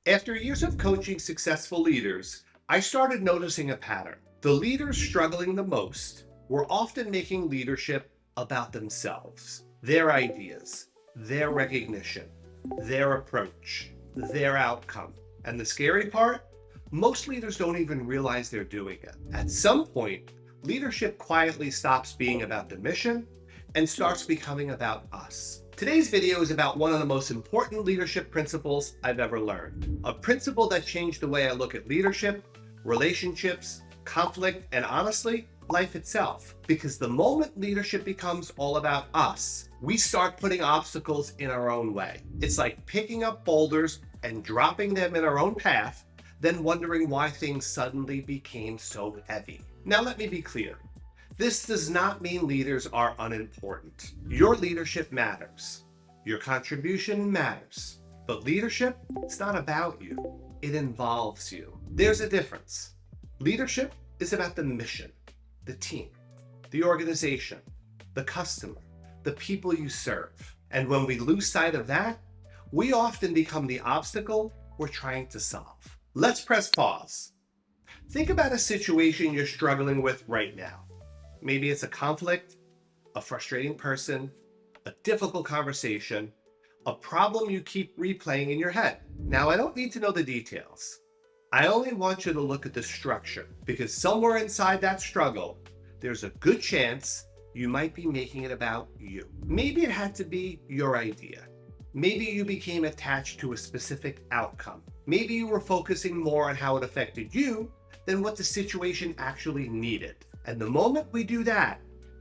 After years of coaching successful leaders, I started noticing a pattern. The leaders struggling the most were often making leadership about themselves, their ideas, their recognition, their approach, their outcome. And the scary part? Most leaders don't even realize they're doing it. At some point, leadership quietly stops being about the mission and starts becoming about us. Today's video is about one of the most important leadership principles I've ever learned. A principle that changed the way I look at leadership, relationships, conflict, and honestly, life itself. Because the moment leadership becomes all about us, we start putting obstacles in our own way. It's like picking up boulders and dropping them in our own path, then wondering why things suddenly became so heavy. Now let me be clear. This does not mean leaders are unimportant. Your leadership matters. Your contribution matters. But leadership, it's not about you. It involves you. There's a difference. Leadership is about the mission, the team, the organization, the customer, the people you serve. And when we lose sight of that, we often become the obstacle we're trying to solve. Let's press pause. Think about a situation you're struggling with right now. Maybe it's a conflict, a frustrating person, a difficult conversation, a problem you keep replaying in your head. Now, I don't need to know the details. I only want you to look at the structure, because somewhere inside that struggle, there's a good chance you might be making it about you. Maybe it had to be your idea. Maybe you became attached to a specific outcome. Maybe you were focusing more on how it affected you than what the situation actually needed. And the moment we do that,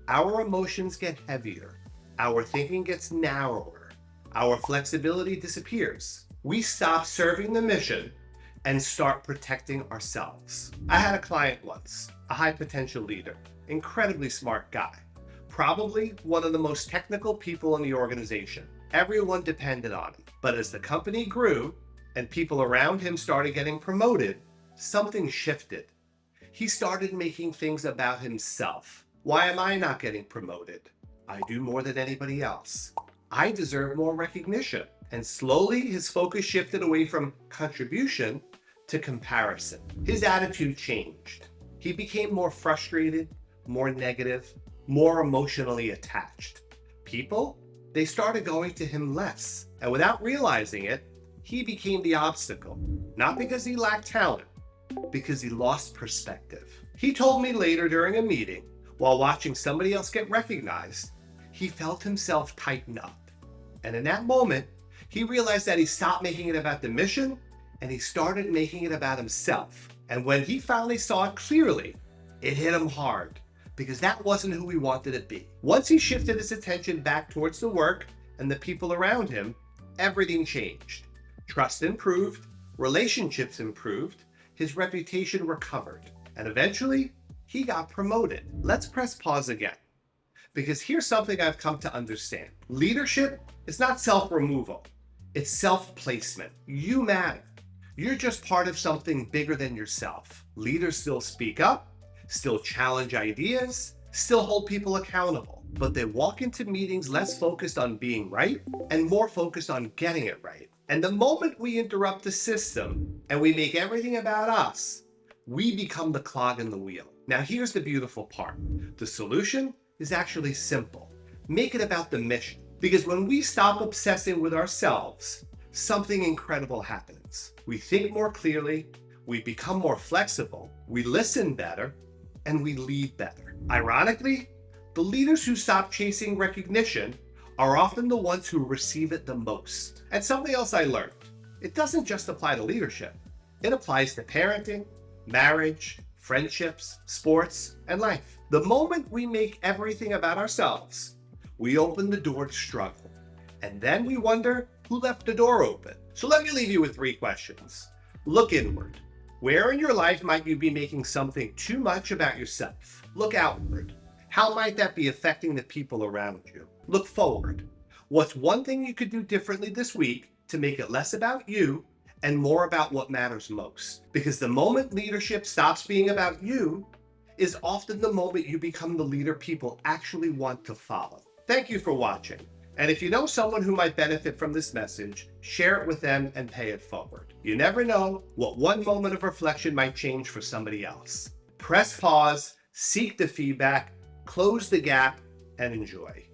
our emotions get heavier, our thinking gets narrower, our flexibility disappears. We stop serving the mission and start protecting ourselves. I had a client once, a high potential leader, incredibly smart guy, probably one of the most technical people in the organization. Everyone depended on him. But as the company grew and people around him started getting promoted, something shifted. He started making things about himself. Why am I not getting promoted? I do more than anybody else. I deserve more recognition. And slowly his focus shifted away from contribution to comparison. His attitude changed. He became more frustrated, more negative, more emotionally attached. People, they started going to him less. And without realizing it, he became the obstacle. Not because he lacked talent, because he lost perspective. He told me later during a meeting, while watching somebody else get recognized, he felt himself tighten up. And in that moment, he realized that he stopped making it about the mission and he started making it about himself. And when he finally saw it clearly, it hit him hard because that wasn't who he wanted to be. Once he shifted his attention back towards the work and the people around him, everything changed. Trust improved, relationships improved, his reputation recovered, and eventually, he got promoted. Let's press pause again, because here's something I've come to understand. Leadership is not self-removal, it's self-placement. You matter. You're just part of something bigger than yourself. Leaders still speak up, still challenge ideas, still hold people accountable, but they walk into meetings less focused on being right and more focused on getting it right. And the moment we interrupt the system and we make everything about us, we become the clog in the wheel. Now here's the beautiful part. The solution is actually simple. Make it about the mission. Because when we stop obsessing with ourselves, something incredible happens. We think more clearly, we become more flexible, we listen better, and we lead better. Ironically, the leaders who stop chasing recognition are often the ones who receive it the most. And something else I learned, it doesn't just apply to leadership. It applies to parenting, marriage, friendships, sports, and life. The moment we make everything about ourselves, we open the door to struggle. And then we wonder who left the door open. So let me leave you with 3 questions. Look inward. Where in your life might you be making something too much about yourself? Look outward. How might that be affecting the people around you? Look forward. What's one thing you could do differently this week to make it less about you and more about what matters most? Because the moment leadership stops being about you is often the moment you become the leader people actually want to follow. Thank you for watching. And if you know someone who might benefit from this message, share it with them and pay it forward. You never know what one moment of reflection might change for somebody else. Press pause, seek the feedback, close the gap, and enjoy.